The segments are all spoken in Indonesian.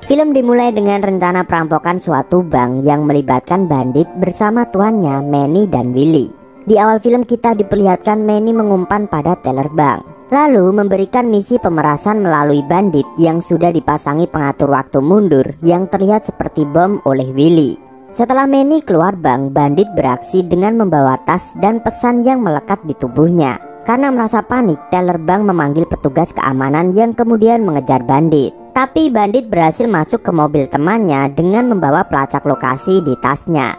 Film dimulai dengan rencana perampokan suatu bank yang melibatkan bandit bersama tuannya Manny dan Willy. Di awal film kita diperlihatkan Manny mengumpan pada teller bank, lalu memberikan misi pemerasan melalui bandit yang sudah dipasangi pengatur waktu mundur yang terlihat seperti bom oleh Willy. Setelah Manny keluar bank, bandit beraksi dengan membawa tas dan pesan yang melekat di tubuhnya. Karena merasa panik, teller bank memanggil petugas keamanan yang kemudian mengejar bandit. Tapi bandit berhasil masuk ke mobil temannya dengan membawa pelacak lokasi di tasnya.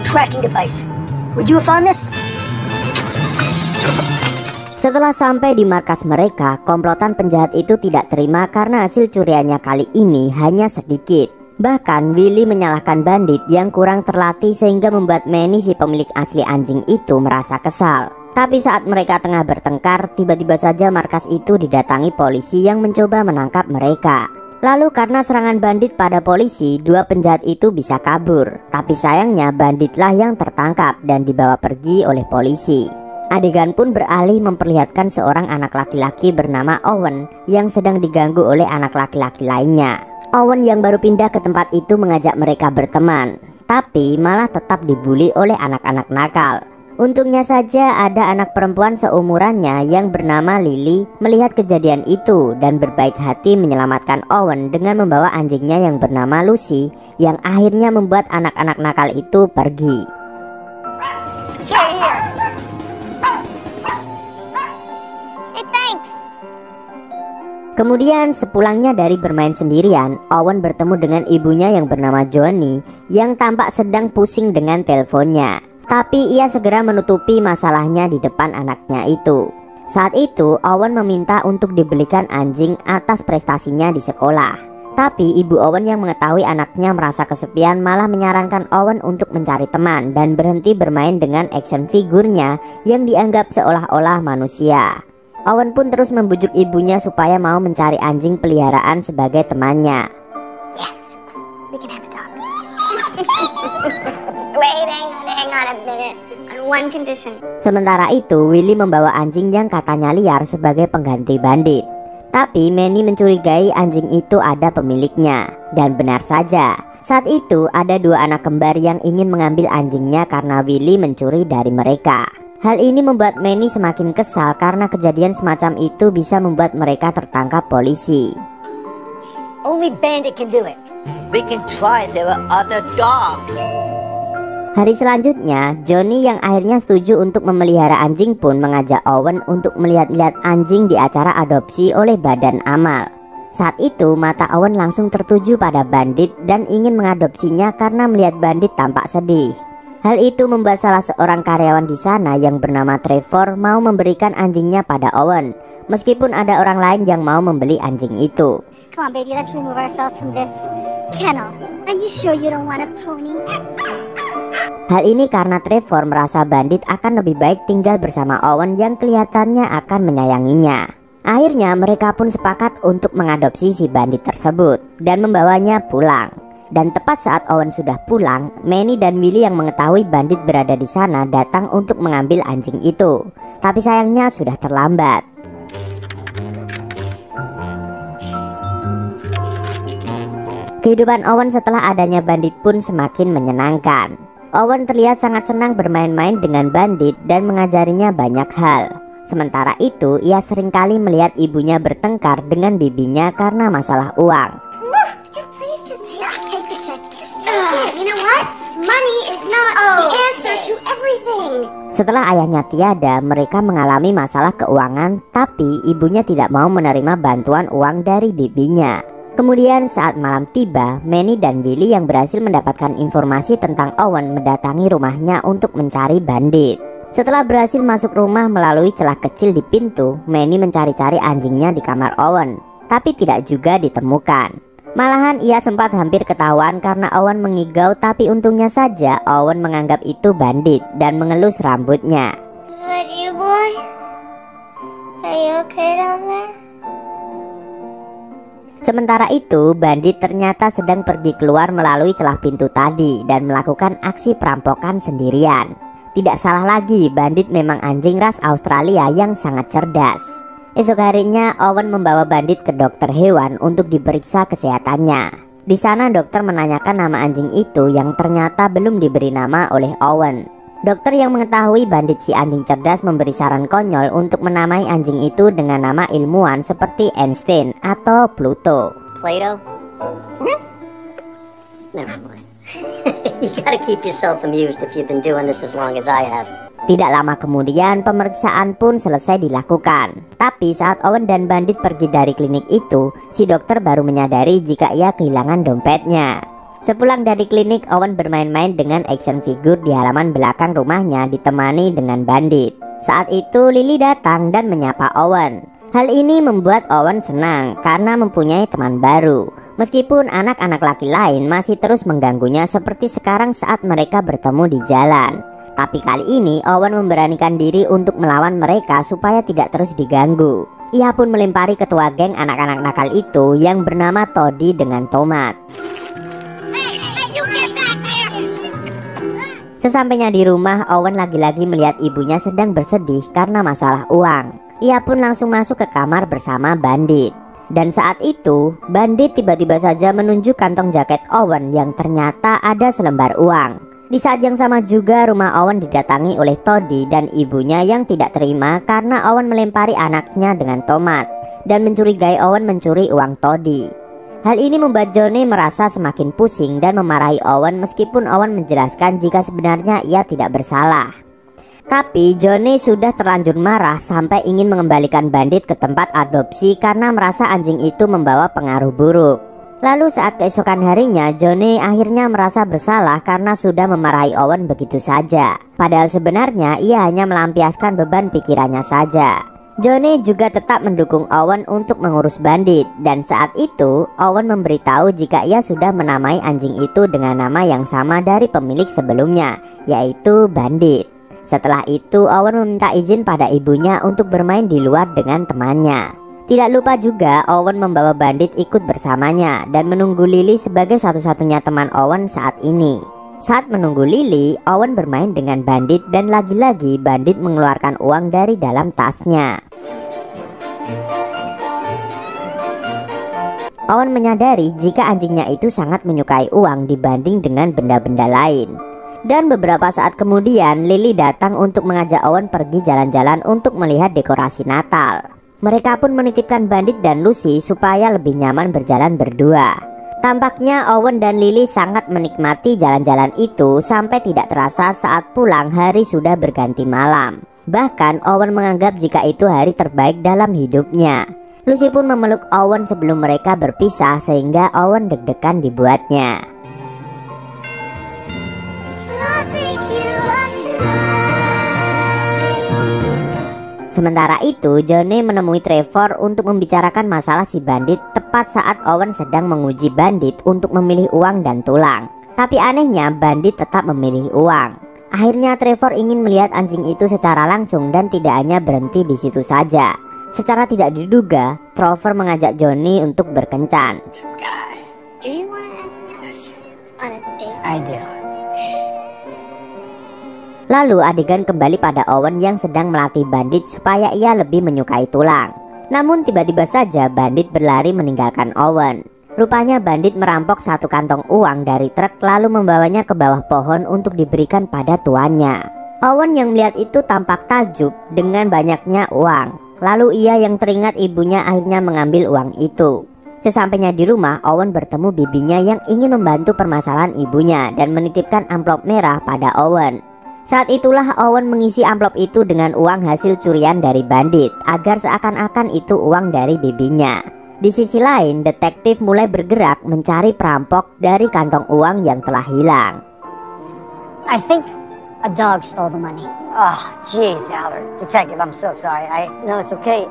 Tracking device. Would you have found this? Setelah sampai di markas mereka, komplotan penjahat itu tidak terima karena hasil curiannya kali ini hanya sedikit. Bahkan Willy menyalahkan bandit yang kurang terlatih sehingga membuat Manny si pemilik asli anjing itu merasa kesal. Tapi saat mereka tengah bertengkar, tiba-tiba saja markas itu didatangi polisi yang mencoba menangkap mereka. Lalu karena serangan bandit pada polisi, dua penjahat itu bisa kabur. Tapi sayangnya banditlah yang tertangkap dan dibawa pergi oleh polisi. Adegan pun beralih memperlihatkan seorang anak laki-laki bernama Owen yang sedang diganggu oleh anak laki-laki lainnya. Owen yang baru pindah ke tempat itu mengajak mereka berteman, tapi malah tetap dibully oleh anak-anak nakal. Untungnya saja ada anak perempuan seumurannya yang bernama Lily melihat kejadian itu dan berbaik hati menyelamatkan Owen dengan membawa anjingnya yang bernama Lucy yang akhirnya membuat anak-anak nakal itu pergi. Kemudian sepulangnya dari bermain sendirian, Owen bertemu dengan ibunya yang bernama Johnny yang tampak sedang pusing dengan teleponnya. Tapi ia segera menutupi masalahnya di depan anaknya itu. Saat itu Owen meminta untuk dibelikan anjing atas prestasinya di sekolah. Tapi ibu Owen yang mengetahui anaknya merasa kesepian malah menyarankan Owen untuk mencari teman dan berhenti bermain dengan action figurnya yang dianggap seolah-olah manusia. Owen pun terus membujuk ibunya supaya mau mencari anjing peliharaan sebagai temannya. Yes, we can have a dog. Wait, hang on a minute. On one condition. Sementara itu, Willy membawa anjing yang katanya liar sebagai pengganti bandit. Tapi Manny mencurigai anjing itu ada pemiliknya. Dan benar saja, saat itu ada dua anak kembar yang ingin mengambil anjingnya karena Willy mencuri dari mereka. Hal ini membuat Manny semakin kesal karena kejadian semacam itu bisa membuat mereka tertangkap polisi. Only bandit can do it. We can try, there are other dogs. Hari selanjutnya, Johnny yang akhirnya setuju untuk memelihara anjing pun mengajak Owen untuk melihat-lihat anjing di acara adopsi oleh Badan Amal. Saat itu mata Owen langsung tertuju pada bandit dan ingin mengadopsinya karena melihat bandit tampak sedih. Hal itu membuat salah seorang karyawan di sana yang bernama Trevor mau memberikan anjingnya pada Owen, meskipun ada orang lain yang mau membeli anjing itu. Come on, baby, let's remove ourselves from this kennel. Are you sure you don't want a pony? Hal ini karena Trevor merasa bandit akan lebih baik tinggal bersama Owen yang kelihatannya akan menyayanginya. Akhirnya mereka pun sepakat untuk mengadopsi si bandit tersebut dan membawanya pulang. Dan tepat saat Owen sudah pulang, Manny dan Willy yang mengetahui bandit berada di sana datang untuk mengambil anjing itu. Tapi sayangnya sudah terlambat. Kehidupan Owen setelah adanya bandit pun semakin menyenangkan. Owen terlihat sangat senang bermain-main dengan bandit dan mengajarinya banyak hal. Sementara itu, ia seringkali melihat ibunya bertengkar dengan bibinya karena masalah uang. You know what? Money is not the answer to everything. Setelah ayahnya tiada, mereka mengalami masalah keuangan, tapi ibunya tidak mau menerima bantuan uang dari bibinya. Kemudian saat malam tiba, Manny dan Willy yang berhasil mendapatkan informasi tentang Owen mendatangi rumahnya untuk mencari bandit. Setelah berhasil masuk rumah melalui celah kecil di pintu, Manny mencari-cari anjingnya di kamar Owen, tapi tidak juga ditemukan. Malahan ia sempat hampir ketahuan karena Owen mengigau, tapi untungnya saja Owen menganggap itu bandit dan mengelus rambutnya. What you boy? Are you okay down there? Sementara itu, bandit ternyata sedang pergi keluar melalui celah pintu tadi dan melakukan aksi perampokan sendirian. Tidak salah lagi, bandit memang anjing ras Australia yang sangat cerdas. Esok harinya Owen membawa Bandit ke dokter hewan untuk diperiksa kesehatannya. Di sana dokter menanyakan nama anjing itu yang ternyata belum diberi nama oleh Owen. Dokter yang mengetahui Bandit si anjing cerdas memberi saran konyol untuk menamai anjing itu dengan nama ilmuwan seperti Einstein atau Pluto. Plato? Never mind. You gotta keep yourself amused if you've been doing this as long as I have. Tidak lama kemudian pemeriksaan pun selesai dilakukan. Tapi saat Owen dan Bandit pergi dari klinik itu, si dokter baru menyadari jika ia kehilangan dompetnya. Sepulang dari klinik, Owen bermain-main dengan action figure di halaman belakang rumahnya ditemani dengan Bandit. Saat itu Lily datang dan menyapa Owen. Hal ini membuat Owen senang karena mempunyai teman baru. Meskipun anak-anak laki lain masih terus mengganggunya seperti sekarang saat mereka bertemu di jalan. Tapi kali ini Owen memberanikan diri untuk melawan mereka supaya tidak terus diganggu. Ia pun melempari ketua geng anak-anak nakal itu yang bernama Toddy dengan tomat. Sesampainya di rumah, Owen lagi-lagi melihat ibunya sedang bersedih karena masalah uang. Ia pun langsung masuk ke kamar bersama Bandit. Dan saat itu, Bandit tiba-tiba saja menunjuk kantong jaket Owen yang ternyata ada selembar uang. Di saat yang sama juga rumah Owen didatangi oleh Toddy dan ibunya yang tidak terima karena Owen melempari anaknya dengan tomat dan mencurigai Owen mencuri uang Toddy. Hal ini membuat Johnny merasa semakin pusing dan memarahi Owen meskipun Owen menjelaskan jika sebenarnya ia tidak bersalah. Tapi Johnny sudah terlanjur marah sampai ingin mengembalikan Bandit ke tempat adopsi karena merasa anjing itu membawa pengaruh buruk. Lalu saat keesokan harinya, Johnny akhirnya merasa bersalah karena sudah memarahi Owen begitu saja. Padahal sebenarnya ia hanya melampiaskan beban pikirannya saja. Johnny juga tetap mendukung Owen untuk mengurus Bandit. Dan saat itu Owen memberitahu jika ia sudah menamai anjing itu dengan nama yang sama dari pemilik sebelumnya, yaitu Bandit. Setelah itu Owen meminta izin pada ibunya untuk bermain di luar dengan temannya. Tidak lupa juga Owen membawa Bandit ikut bersamanya dan menunggu Lily sebagai satu-satunya teman Owen saat ini. Saat menunggu Lily, Owen bermain dengan Bandit dan lagi-lagi Bandit mengeluarkan uang dari dalam tasnya. Owen menyadari jika anjingnya itu sangat menyukai uang dibanding dengan benda-benda lain. Dan beberapa saat kemudian Lily datang untuk mengajak Owen pergi jalan-jalan untuk melihat dekorasi Natal. Mereka pun menitipkan Bandit dan Lucy supaya lebih nyaman berjalan berdua. Tampaknya Owen dan Lily sangat menikmati jalan-jalan itu sampai tidak terasa saat pulang hari sudah berganti malam. Bahkan Owen menganggap jika itu hari terbaik dalam hidupnya. Lucy pun memeluk Owen sebelum mereka berpisah sehingga Owen deg-degan dibuatnya. Sementara itu, Johnny menemui Trevor untuk membicarakan masalah si Bandit tepat saat Owen sedang menguji Bandit untuk memilih uang dan tulang. Tapi anehnya Bandit tetap memilih uang. Akhirnya Trevor ingin melihat anjing itu secara langsung dan tidak hanya berhenti di situ saja. Secara tidak diduga, Trevor mengajak Johnny untuk berkencan. Do you want to ask me on a date? I do. Lalu adegan kembali pada Owen yang sedang melatih Bandit supaya ia lebih menyukai tulang. Namun tiba-tiba saja Bandit berlari meninggalkan Owen. Rupanya Bandit merampok satu kantong uang dari truk lalu membawanya ke bawah pohon untuk diberikan pada tuannya. Owen yang melihat itu tampak takjub dengan banyaknya uang. Lalu ia yang teringat ibunya akhirnya mengambil uang itu. Sesampainya di rumah, Owen bertemu bibinya yang ingin membantu permasalahan ibunya dan menitipkan amplop merah pada Owen. Saat itulah Owen mengisi amplop itu dengan uang hasil curian dari Bandit agar seakan-akan itu uang dari bibinya. Di sisi lain, detektif mulai bergerak mencari perampok dari kantong uang yang telah hilang. I think a dog stole the money. Oh, jeez, Albert. Detective, I'm so sorry. No, it's okay.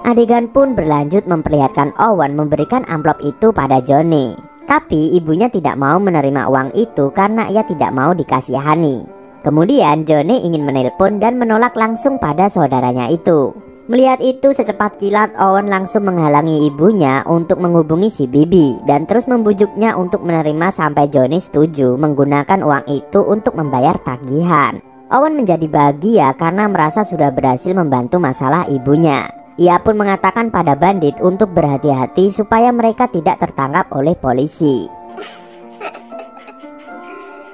Adegan pun berlanjut memperlihatkan Owen memberikan amplop itu pada Johnny. Tapi ibunya tidak mau menerima uang itu karena ia tidak mau dikasihani. Kemudian Johnny ingin menelpon dan menolak langsung pada saudaranya itu. Melihat itu secepat kilat Owen langsung menghalangi ibunya untuk menghubungi si bibi dan terus membujuknya untuk menerima sampai Johnny setuju menggunakan uang itu untuk membayar tagihan. Owen menjadi bahagia karena merasa sudah berhasil membantu masalah ibunya. Ia pun mengatakan pada bandit untuk berhati-hati supaya mereka tidak tertangkap oleh polisi.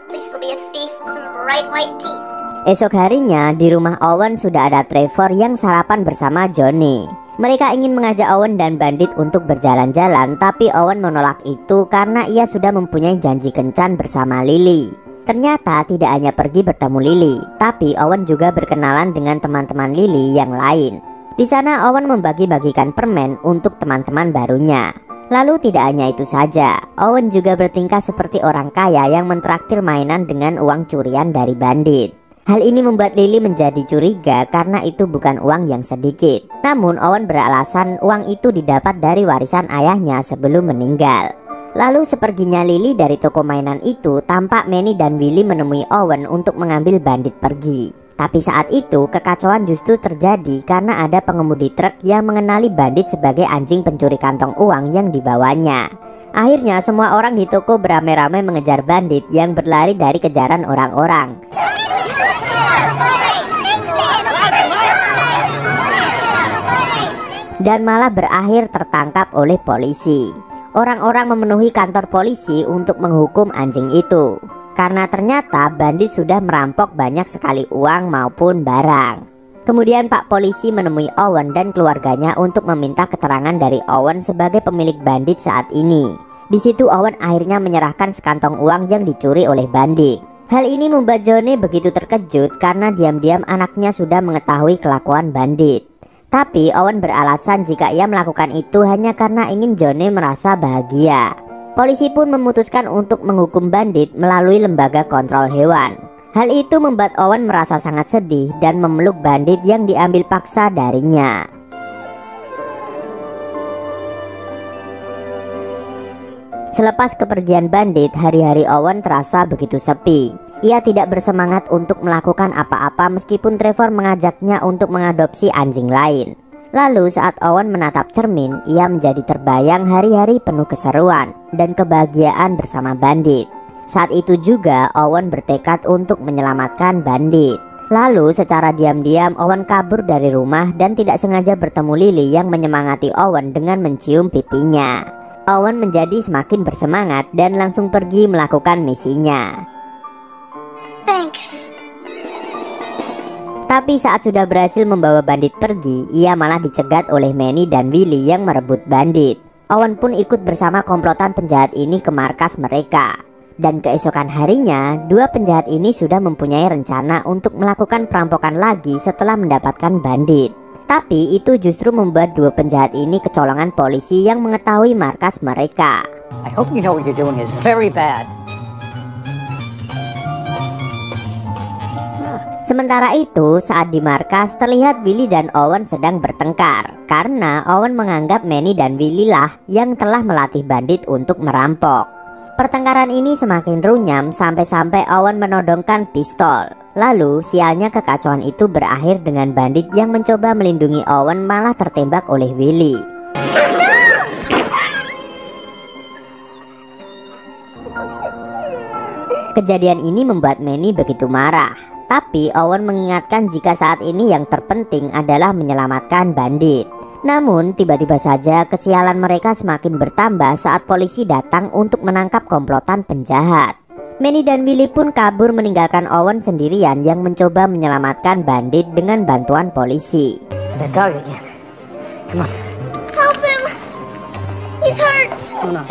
At least it'll be a thief with some bright white teeth. Esok harinya di rumah Owen sudah ada Trevor yang sarapan bersama Johnny. Mereka ingin mengajak Owen dan bandit untuk berjalan-jalan, tapi Owen menolak itu karena ia sudah mempunyai janji kencan bersama Lily. Ternyata tidak hanya pergi bertemu Lily, tapi Owen juga berkenalan dengan teman-teman Lily yang lain. Di sana Owen membagi-bagikan permen untuk teman-teman barunya. Lalu tidak hanya itu saja, Owen juga bertingkah seperti orang kaya yang mentraktir mainan dengan uang curian dari bandit. Hal ini membuat Lily menjadi curiga karena itu bukan uang yang sedikit. Namun Owen beralasan uang itu didapat dari warisan ayahnya sebelum meninggal. Lalu seperginya Lily dari toko mainan itu, tampak Manny dan Willy menemui Owen untuk mengambil bandit pergi. Tapi saat itu kekacauan justru terjadi karena ada pengemudi truk yang mengenali bandit sebagai anjing pencuri kantong uang yang dibawanya. Akhirnya semua orang di toko beramai-ramai mengejar bandit yang berlari dari kejaran orang-orang. Dan malah berakhir tertangkap oleh polisi. Orang-orang memenuhi kantor polisi untuk menghukum anjing itu. Karena ternyata bandit sudah merampok banyak sekali uang maupun barang. Kemudian Pak Polisi menemui Owen dan keluarganya untuk meminta keterangan dari Owen sebagai pemilik bandit saat ini. Di situ Owen akhirnya menyerahkan sekantong uang yang dicuri oleh bandit. Hal ini membuat Johnny begitu terkejut karena diam-diam anaknya sudah mengetahui kelakuan bandit. Tapi Owen beralasan jika ia melakukan itu hanya karena ingin Johnny merasa bahagia. Polisi pun memutuskan untuk menghukum bandit melalui lembaga kontrol hewan. Hal itu membuat Owen merasa sangat sedih dan memeluk bandit yang diambil paksa darinya. Selepas kepergian bandit, hari-hari Owen terasa begitu sepi. Ia tidak bersemangat untuk melakukan apa-apa meskipun Trevor mengajaknya untuk mengadopsi anjing lain. Lalu saat Owen menatap cermin, ia menjadi terbayang hari-hari penuh keseruan dan kebahagiaan bersama bandit. Saat itu juga Owen bertekad untuk menyelamatkan bandit. Lalu secara diam-diam Owen kabur dari rumah dan tidak sengaja bertemu Lily yang menyemangati Owen dengan mencium pipinya. Owen menjadi semakin bersemangat dan langsung pergi melakukan misinya. Thanks. Tapi saat sudah berhasil membawa bandit pergi, ia malah dicegat oleh Manny dan Willy yang merebut bandit. Owen pun ikut bersama komplotan penjahat ini ke markas mereka. Dan keesokan harinya, dua penjahat ini sudah mempunyai rencana untuk melakukan perampokan lagi setelah mendapatkan bandit. Tapi itu justru membuat dua penjahat ini kecolongan polisi yang mengetahui markas mereka. I hope you know what you're doing is very bad. Sementara itu, saat di markas terlihat Willy dan Owen sedang bertengkar karena Owen menganggap Manny dan Willy lah yang telah melatih bandit untuk merampok. Pertengkaran ini semakin runyam sampai-sampai Owen menodongkan pistol. Lalu sialnya kekacauan itu berakhir dengan bandit yang mencoba melindungi Owen malah tertembak oleh Willy. Kejadian ini membuat Manny begitu marah. Tapi Owen mengingatkan jika saat ini yang terpenting adalah menyelamatkan bandit. Namun tiba-tiba saja kesialan mereka semakin bertambah saat polisi datang untuk menangkap komplotan penjahat. Manny dan Willy pun kabur meninggalkan Owen sendirian yang mencoba menyelamatkan bandit dengan bantuan polisi. It's that dog again. Come on. Help him. He's hurt. Oh no.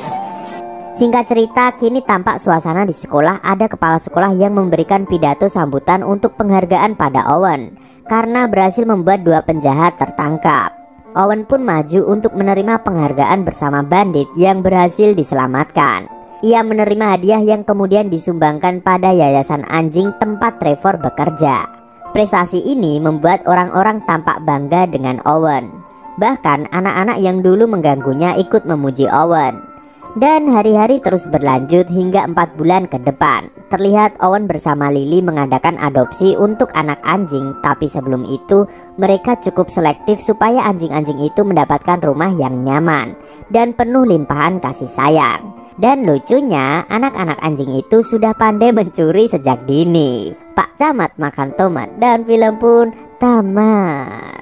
Singkat cerita, kini tampak suasana di sekolah ada kepala sekolah yang memberikan pidato sambutan untuk penghargaan pada Owen karena berhasil membuat dua penjahat tertangkap. Owen pun maju untuk menerima penghargaan bersama bandit yang berhasil diselamatkan. Ia menerima hadiah yang kemudian disumbangkan pada yayasan anjing tempat Trevor bekerja. Prestasi ini membuat orang-orang tampak bangga dengan Owen. Bahkan anak-anak yang dulu mengganggunya ikut memuji Owen. Dan hari-hari terus berlanjut hingga 4 bulan ke depan. Terlihat Owen bersama Lily mengadakan adopsi untuk anak anjing. Tapi sebelum itu mereka cukup selektif supaya anjing-anjing itu mendapatkan rumah yang nyaman dan penuh limpahan kasih sayang. Dan lucunya anak-anak anjing itu sudah pandai mencuri sejak dini. Pak Camat makan tomat dan film pun tamat.